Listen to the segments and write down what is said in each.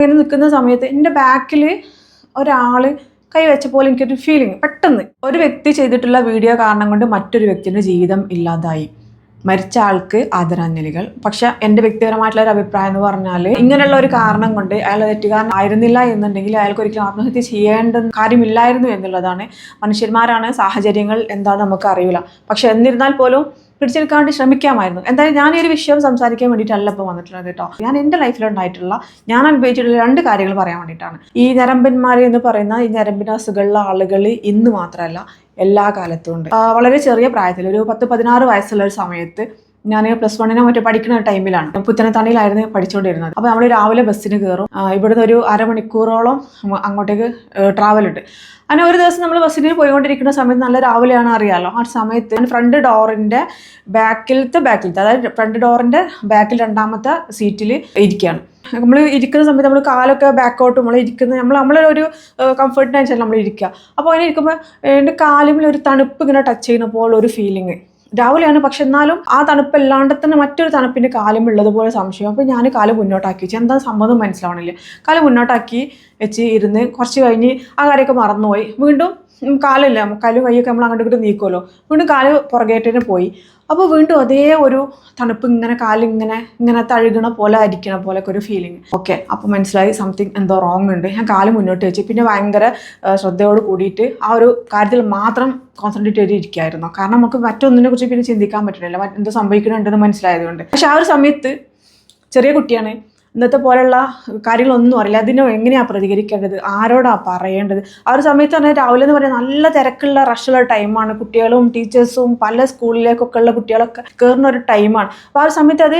ഇങ്ങനെ നിൽക്കുന്ന സമയത്ത് എൻ്റെ ബാക്കിൽ ഒരാൾ കൈ വെച്ച പോലെ എനിക്കൊരു ഫീലിംഗ്. പെട്ടെന്ന് ഒരു വ്യക്തി ചെയ്തിട്ടുള്ള വീഡിയോ കാരണം കൊണ്ട് മറ്റൊരു വ്യക്തിയുടെ ജീവിതം ഇല്ലാതായി. മരിച്ച ആൾക്ക് ആദരാഞ്ജലികൾ. പക്ഷെ എൻ്റെ വ്യക്തിപരമായിട്ടുള്ള ഒരു അഭിപ്രായം എന്ന് പറഞ്ഞാൽ, ഇങ്ങനെയുള്ള ഒരു കാരണം കൊണ്ട് അയാൾ തെറ്റുകാരൻ ആയിരുന്നില്ല എന്നുണ്ടെങ്കിൽ അയാൾക്ക് ഒരിക്കലും ആത്മഹത്യ ചെയ്യേണ്ട കാര്യമില്ലായിരുന്നു എന്നുള്ളതാണ്. മനുഷ്യന്മാരാണ്, സാഹചര്യങ്ങൾ എന്താണ് നമുക്ക് അറിയില്ല. പക്ഷെ എന്നിരുന്നാൽ പോലും പിടിച്ചെടുക്കാൻ വേണ്ടി ശ്രമിക്കാമായിരുന്നു. എന്തായാലും ഞാൻ ഈ ഒരു വിഷയം സംസാരിക്കാൻ വേണ്ടിയിട്ടല്ല ഇപ്പോൾ വന്നിട്ടുള്ളത് കേട്ടോ. ഞാൻ എൻ്റെ ലൈഫിലുണ്ടായിട്ടുള്ള, ഞാൻ അനുഭവിച്ചിട്ടുള്ള 2 കാര്യങ്ങൾ പറയാൻ വേണ്ടിയിട്ടാണ്. ഈ ഞരമ്പന്മാർ എന്ന് പറയുന്ന ഈ ഞരമ്പിന് അസുഖമുള്ള ആളുകൾ ഇന്ന് മാത്രമല്ല എല്ലാ കാലത്തും ഉണ്ട്. വളരെ ചെറിയ പ്രായത്തിൽ ഒരു 10-16 വയസ്സുള്ള ഒരു സമയത്ത് ഞാൻ +1 മറ്റോ പഠിക്കുന്ന ടൈമിലാണ്. പുത്തനത്താണിയിലായിരുന്നു പഠിച്ചുകൊണ്ടിരുന്നത്. അപ്പോൾ നമ്മൾ രാവിലെ ബസ്സിന് കയറും. ഇവിടുന്ന് ഒരു അരമണിക്കൂറോളം അങ്ങോട്ടേക്ക് ട്രാവൽ ഉണ്ട്. അങ്ങനെ ഒരു ദിവസം നമ്മൾ ബസ്സിന് പോയിക്കൊണ്ടിരിക്കുന്ന സമയത്ത്, നല്ല രാവിലെയാണ് അറിയാമല്ലോ, ആ സമയത്ത് ഫ്രണ്ട് ഡോറിൻ്റെ ബാക്കിലത്തെ അതായത് ഫ്രണ്ട് ഡോറിൻ്റെ ബാക്കിൽ 2ാമത്തെ സീറ്റിൽ ഇരിക്കുകയാണ്. നമ്മൾ ഇരിക്കുന്ന സമയത്ത് നമ്മൾ കാലൊക്കെ ബാക്കോട്ട് നമ്മളൊരു കംഫർട്ടിനനുസരിച്ച് നമ്മൾ ഇരിക്കുക. അപ്പോൾ അങ്ങനെ ഇരിക്കുമ്പോൾ എൻ്റെ കാലിൽ ഒരു തണുപ്പ് ഇങ്ങനെ ടച്ച് ചെയ്യുന്ന പോലെ ഒരു ഫീലിംഗ്. രാവിലെയാണ്, പക്ഷെ എന്നാലും ആ തണുപ്പല്ലാണ്ട് തന്നെ മറ്റൊരു തണുപ്പിൻ്റെ കാലുമുള്ളതുപോലെ സംശയം. അപ്പോൾ ഞാൻ കാല് മുന്നോട്ടാക്കി വെച്ചു. എന്താ സംഭവം മനസ്സിലാവണില്ല. കാല് മുന്നോട്ടാക്കി വെച്ച് ഇരുന്ന് കുറച്ച് കഴിഞ്ഞ് ആ കാര്യമൊക്കെ മറന്നുപോയി. വീണ്ടും കാലും കൈയൊക്കെ നമ്മൾ അങ്ങോട്ട് ഇങ്ങോട്ട് നീക്കുമല്ലോ. വീണ്ടും കാല് പുറകേറ്റിന് പോയി. അപ്പോൾ വീണ്ടും അതേ ഒരു തണുപ്പ് ഇങ്ങനെ കാലിങ്ങനെ തഴുകണ പോലെ അരിക്കണ പോലെയൊക്കെ ഒരു ഫീലിംഗ്. ഓക്കെ, അപ്പോൾ മനസ്സിലായി സംതിങ് എന്തോ റോങ് ഉണ്ട്. ഞാൻ കാല് മുന്നോട്ട് വെച്ച് പിന്നെ ഭയങ്കര ശ്രദ്ധയോട് കൂടിയിട്ട് ആ ഒരു കാര്യത്തിൽ മാത്രം കോൺസെൻട്രേറ്റ് ചെയ്തിരിക്കുകയായിരുന്നു. കാരണം നമുക്ക് മറ്റൊന്നിനെ കുറിച്ച് പിന്നെ ചിന്തിക്കാൻ പറ്റുന്നില്ല, എന്ത് സംഭവിക്കുന്നുണ്ടെന്ന് മനസ്സിലായതുകൊണ്ട്. പക്ഷെ ആ ഒരു സമയത്ത് ചെറിയ കുട്ടിയാണ്, ഇന്നത്തെ പോലെയുള്ള കാര്യങ്ങളൊന്നും അറിയില്ല. അതിനോ എങ്ങനെയാണ് പ്രതികരിക്കേണ്ടത്, ആരോടാണ് പറയേണ്ടത്. ആ ഒരു സമയത്ത് പറഞ്ഞാൽ രാവിലെ എന്ന് പറഞ്ഞാൽ നല്ല തിരക്കുള്ള റഷുള്ള ടൈമാണ്. കുട്ടികളും ടീച്ചേഴ്സും പല സ്കൂളിലേക്കൊക്കെ ഉള്ള കുട്ടികളൊക്കെ കയറുന്ന ഒരു ടൈമാണ്. അപ്പോൾ ആ ഒരു സമയത്ത് അത്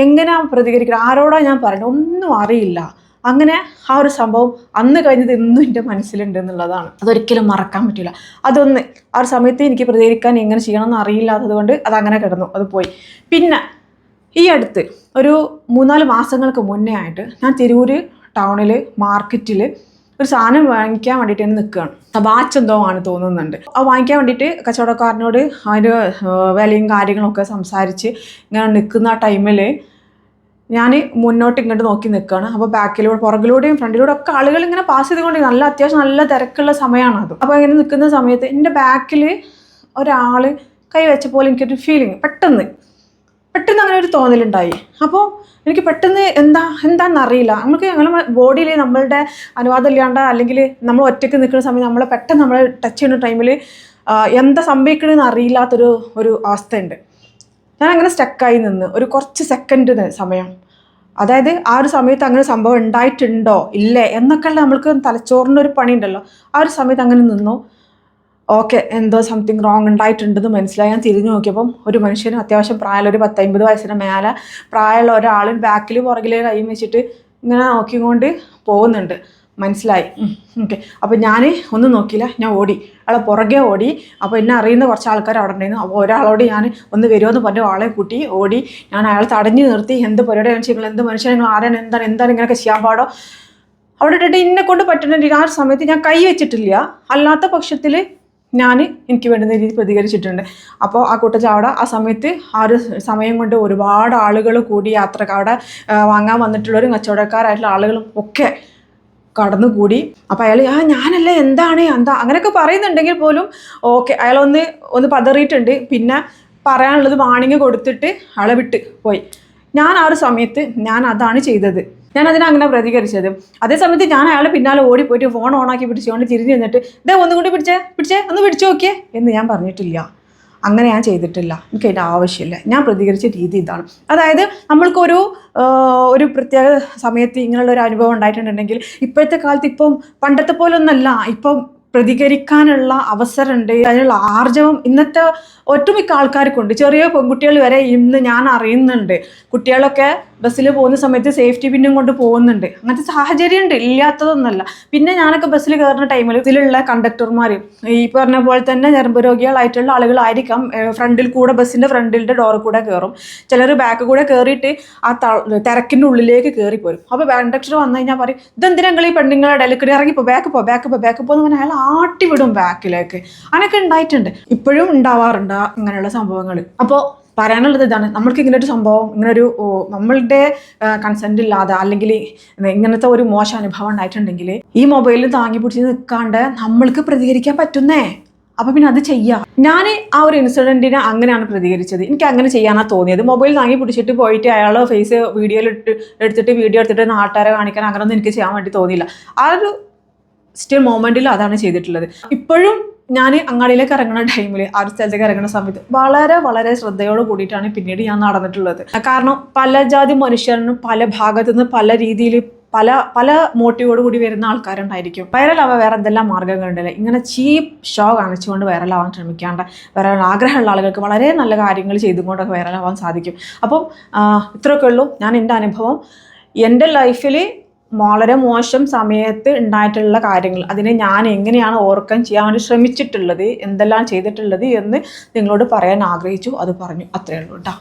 എങ്ങനെയാണ് പ്രതികരിക്കുക, ആരോടാണ് ഞാൻ പറയുന്നത്, ഒന്നും അറിയില്ല. അങ്ങനെ ആ ഒരു സംഭവം അന്ന് കഴിഞ്ഞത് ഇന്നും എൻ്റെ മനസ്സിലുണ്ട് എന്നുള്ളതാണ്. അതൊരിക്കലും മറക്കാൻ പറ്റില്ല. അതൊന്ന് ആ ഒരു സമയത്ത് എനിക്ക് പ്രതികരിക്കാൻ എങ്ങനെ ചെയ്യണമെന്ന് അറിയില്ലാത്തത് കൊണ്ട് അതങ്ങനെ കിടന്നു, അത് പോയി. പിന്നെ ഈ അടുത്ത് ഒരു 3-4 മാസങ്ങൾക്ക് മുന്നേ ആയിട്ട് ഞാൻ തിരൂർ ടൗണിൽ മാർക്കറ്റിൽ ഒരു സാധനം വാങ്ങിക്കാൻ വേണ്ടിയിട്ട് തന്നെ നിൽക്കുകയാണ്. വാച്ച് എന്തോ ആണ് തോന്നുന്നുണ്ട്. അത് വാങ്ങിക്കാൻ വേണ്ടിയിട്ട് കച്ചവടക്കാരനോട് അതിൻ്റെ വിലയും കാര്യങ്ങളൊക്കെ സംസാരിച്ച് ഇങ്ങനെ നിൽക്കുന്ന ആ ടൈമിൽ ഞാൻ മുന്നോട്ട് ഇങ്ങോട്ട് നോക്കി നിൽക്കുകയാണ്. അപ്പോൾ ബാക്കിലൂടെ പുറകിലൂടെയും ഫ്രണ്ടിലൂടെ ഒക്കെ ആളുകൾ ഇങ്ങനെ പാസ് ചെയ്തുകൊണ്ട് അത്യാവശ്യം നല്ല തിരക്കുള്ള സമയമാണ് അത്. അപ്പോൾ ഇങ്ങനെ നിൽക്കുന്ന സമയത്ത് എൻ്റെ ബാക്കിൽ ഒരാൾ കൈ വെച്ച പോലെ എനിക്കൊരു ഫീലിംഗ്. പെട്ടെന്ന് അങ്ങനെ ഒരു തോന്നലുണ്ടായി. അപ്പോൾ എനിക്ക് പെട്ടെന്ന് എന്താണെന്നറിയില്ല. ഞങ്ങളുടെ ബോഡിയിൽ നമ്മളുടെ അനുവാദം ഇല്ലാണ്ട്, അല്ലെങ്കിൽ നമ്മൾ ഒറ്റയ്ക്ക് നിൽക്കുന്ന സമയത്ത് നമ്മൾ ടച്ച് ചെയ്യുന്ന ടൈമിൽ എന്താ സംഭവിക്കണമെന്ന് അറിയില്ലാത്തൊരു അവസ്ഥയുണ്ട്. ഞാൻ അങ്ങനെ സ്റ്റക്കായി നിന്ന് ഒരു കുറച്ച് സെക്കൻഡ് സമയം, അതായത് ആ ഒരു സമയത്ത് അങ്ങനെ സംഭവം ഉണ്ടായിട്ടുണ്ടോ ഇല്ലേ എന്നൊക്കെയുള്ള നമ്മൾക്ക് തലച്ചോറിൻ്റെ ഒരു പണി ഉണ്ടല്ലോ. ആ ഒരു സമയത്ത് അങ്ങനെ നിന്നു. ഓക്കെ, എന്തോ സംതിങ് റോങ് ഉണ്ടായിട്ടുണ്ടെന്ന് മനസ്സിലായി. ഞാൻ തിരിഞ്ഞു നോക്കിയപ്പം ഒരു മനുഷ്യനും അത്യാവശ്യം പ്രായമുള്ള ഒരു 10-50 വയസ്സിന് മേലെ പ്രായമുള്ള ഒരാൾ ബാക്കിൽ പുറകിൽ കൈ വെച്ചിട്ട് ഇങ്ങനെ നോക്കിക്കൊണ്ട് പോകുന്നുണ്ട്. മനസ്സിലായി. ഓക്കെ, അപ്പോൾ ഞാൻ ഒന്നും നോക്കിയില്ല, ഞാൻ ഓടി, ആളെ പുറകെ ഓടി. അപ്പോൾ എന്നെ അറിയുന്ന കുറച്ച് ആൾക്കാർ അവിടെ ഉണ്ടായിരുന്നു. അപ്പോൾ ഒരാളോട് ഞാൻ ഒന്ന് വരുമെന്ന് പറഞ്ഞ ആളെ കൂട്ടി ഓടി. ഞാൻ അയാൾ തടഞ്ഞു നിർത്തി, എന്ത് പരിപാടിയാണ് നിങ്ങൾ, എന്ത് മനുഷ്യൻ, നിങ്ങൾ ആരാണ്, എന്താണ് ഇങ്ങനെയൊക്കെ ചെയ്യാൻ പാടോ, അവിടെ ഇട്ടിട്ട് ഇന്നെ കൊണ്ട് പറ്റുന്നുണ്ടെങ്കിൽ ആ ഒരു സമയത്ത് ഞാൻ കൈ വെച്ചിട്ടില്ല. അല്ലാത്ത പക്ഷത്തിൽ എനിക്ക് വേണ്ടുന്ന രീതിയിൽ പ്രതികരിച്ചിട്ടുണ്ട്. അപ്പോൾ ആ കൂട്ടത്തിൽ അവിടെ ആ സമയത്ത് ആ ഒരു സമയം കൊണ്ട് ഒരുപാട് ആളുകൾ കൂടി, അവിടെ വാങ്ങാൻ വന്നിട്ടുള്ളവരും കച്ചവടക്കാരായിട്ടുള്ള ആളുകളും ഒക്കെ കടന്നുകൂടി. അപ്പോൾ അയാൾ ഞാനല്ലേ എന്താ അങ്ങനെയൊക്കെ പറയുന്നുണ്ടെങ്കിൽ പോലും ഓക്കെ, അയാളൊന്ന് പതറിയിട്ടുണ്ട്. പിന്നെ പറയാനുള്ളത് വാണിംഗ് കൊടുത്തിട്ട് ആളെ വിട്ട് പോയി. ഞാൻ ആ ഒരു സമയത്ത് അതാണ് ചെയ്തത്. ഞാൻ അതിനങ്ങനെ പ്രതികരിച്ചത്. അതേസമയത്ത് ഞാൻ അയാളെ പിന്നാലെ ഓടിപ്പോയിട്ട് ഫോൺ ഓണാക്കി പിടിച്ചുകൊണ്ട് തിരിഞ്ഞ് നിന്നിട്ട് ഒന്നും കൂടി പിടിച്ചേ ഒന്ന് പിടിച്ചു നോക്കിയേ എന്ന് ഞാൻ പറഞ്ഞിട്ടില്ല. അങ്ങനെ ഞാൻ ചെയ്തിട്ടില്ല. എനിക്ക് അതിൻ്റെ ആവശ്യമില്ല. ഞാൻ പ്രതികരിച്ച രീതി ഇതാണ്. അതായത് നമ്മൾക്കൊരു പ്രത്യേക സമയത്ത് ഇങ്ങനെയുള്ളൊരു അനുഭവം ഉണ്ടായിട്ടുണ്ടെങ്കിൽ, ഇപ്പോഴത്തെ കാലത്ത് ഇപ്പം പണ്ടത്തെ പോലൊന്നല്ല, ഇപ്പം പ്രതികരിക്കാനുള്ള അവസരമുണ്ട്, അതിനുള്ള ആർജവം ഇന്നത്തെ ഒട്ടുമിക്ക ആൾക്കാർക്കുണ്ട്. ചെറിയ പെൺകുട്ടികൾ വരെ ഇന്ന് ഞാൻ അറിയുന്നുണ്ട്. കുട്ടികളൊക്കെ ബസ്സിൽ പോകുന്ന സമയത്ത് സേഫ്റ്റി പിന്നും കൊണ്ട് പോകുന്നുണ്ട്. അങ്ങനത്തെ സാഹചര്യം ഉണ്ട്, ഇല്ലാത്തതൊന്നുമല്ല. പിന്നെ ഞാനൊക്കെ ബസ്സിൽ കയറുന്ന ടൈമിൽ ഇതിലുള്ള കണ്ടക്ടർമാർ ഈ പറഞ്ഞ പോലെ തന്നെ ഞരമ്പ് രോഗികളായിട്ടുള്ള ആളുകളായിരിക്കാം. ഫ്രണ്ടിൽ കൂടെ, ബസ്സിൻ്റെ ഫ്രണ്ടിൻ്റെ ഡോറിൽ കൂടെ കയറും. ചിലർ ബാക്ക് കൂടെ കയറിയിട്ട് ആ തിരക്കിൻ്റെ ഉള്ളിലേക്ക് കയറിപ്പോരും. അപ്പോൾ കണ്ടക്ടർ വന്നു കഴിഞ്ഞാൽ പറയും, ഇതെന്തിനാ നിങ്ങൾ ഈ പെണ്ണുങ്ങളുടെ ഇടയിലേക്ക് ഇറങ്ങിപ്പോ, ബാക്ക് പോ എന്ന് പറഞ്ഞാൽ അയാൾ ആട്ടി വിടും ബാക്കിലേക്ക്. അങ്ങനെയൊക്കെ ഉണ്ടായിട്ടുണ്ട്, ഇപ്പോഴും ഉണ്ടാവാറുണ്ട് അങ്ങനെയുള്ള സംഭവങ്ങൾ. അപ്പോൾ പറയാനുള്ളത് ഇതാണ്, നമ്മൾക്ക് ഇങ്ങനെ ഒരു സംഭവം, ഇങ്ങനൊരു നമ്മളുടെ കൺസെൻറ്റ് ഇല്ലാതെ അല്ലെങ്കിൽ ഇങ്ങനത്തെ ഒരു മോശം അനുഭവം ഉണ്ടായിട്ടുണ്ടെങ്കിൽ ഈ മൊബൈലിൽ താങ്ങി പിടിച്ച് നിൽക്കാണ്ട് നമ്മൾക്ക് പ്രതികരിക്കാൻ പറ്റുന്നേ. അപ്പം പിന്നെ അത് ചെയ്യാം. ഞാൻ ആ ഒരു ഇൻസിഡൻറ്റിനെ അങ്ങനെയാണ് പ്രതികരിച്ചത്. എനിക്ക് അങ്ങനെ ചെയ്യാനാണ് തോന്നിയത്. മൊബൈൽ താങ്ങി പിടിച്ചിട്ട് പോയിട്ട് അയാളെ ഫേസ് എടുത്തിട്ട് വീഡിയോ എടുത്തിട്ട് നാട്ടുകാരെ കാണിക്കാൻ അങ്ങനെയൊന്നും എനിക്ക് ചെയ്യാൻ വേണ്ടി തോന്നിയില്ല. ആ ഒരു സ്റ്റിൽ മൊമെൻറ്റിൽ അതാണ് ചെയ്തിട്ടുള്ളത്. ഇപ്പോഴും ഞാൻ അങ്ങാടിയിലേക്ക് ഇറങ്ങുന്ന ടൈമിൽ, ആ ഒരു സ്ഥലത്തേക്ക് ഇറങ്ങുന്ന സമയത്ത് വളരെ വളരെ ശ്രദ്ധയോട് കൂടിയിട്ടാണ് പിന്നീട് ഞാൻ നടന്നിട്ടുള്ളത്. കാരണം പല ജാതി മനുഷ്യരിനും പല ഭാഗത്തു നിന്ന് പല രീതിയിൽ പല മോട്ടീവോട് കൂടി വരുന്ന ആൾക്കാരുണ്ടായിരിക്കും. വൈറലാവാൻ വേറെ എന്തെല്ലാം മാർഗ്ഗങ്ങളുണ്ടല്ലേ. ഇങ്ങനെ ചീപ്പ് ഷോ കാണിച്ചുകൊണ്ട് വൈറലാവാൻ ശ്രമിക്കാണ്ട് വൈറൽ ആഗ്രഹമുള്ള ആളുകൾക്ക് വളരെ നല്ല കാര്യങ്ങൾ ചെയ്തുകൊണ്ടൊക്കെ വൈറലാവാൻ സാധിക്കും. അപ്പം ഇത്രയൊക്കെ ഉള്ളൂ ഞാൻ എൻ്റെ അനുഭവം. എൻ്റെ ലൈഫിൽ വളരെ മോശം സമയത്ത് ഉണ്ടായിട്ടുള്ള കാര്യങ്ങൾ, അതിനെ ഞാൻ എങ്ങനെയാണ് ഓവർകം ചെയ്യാൻ വേണ്ടി ശ്രമിച്ചിട്ടുള്ളത്, എന്തെല്ലാം ചെയ്തിട്ടുള്ളത് എന്ന് നിങ്ങളോട് പറയാൻ ആഗ്രഹിച്ചു. അത് പറഞ്ഞു. അത്രയേ ഉള്ളൂ കേട്ടോ.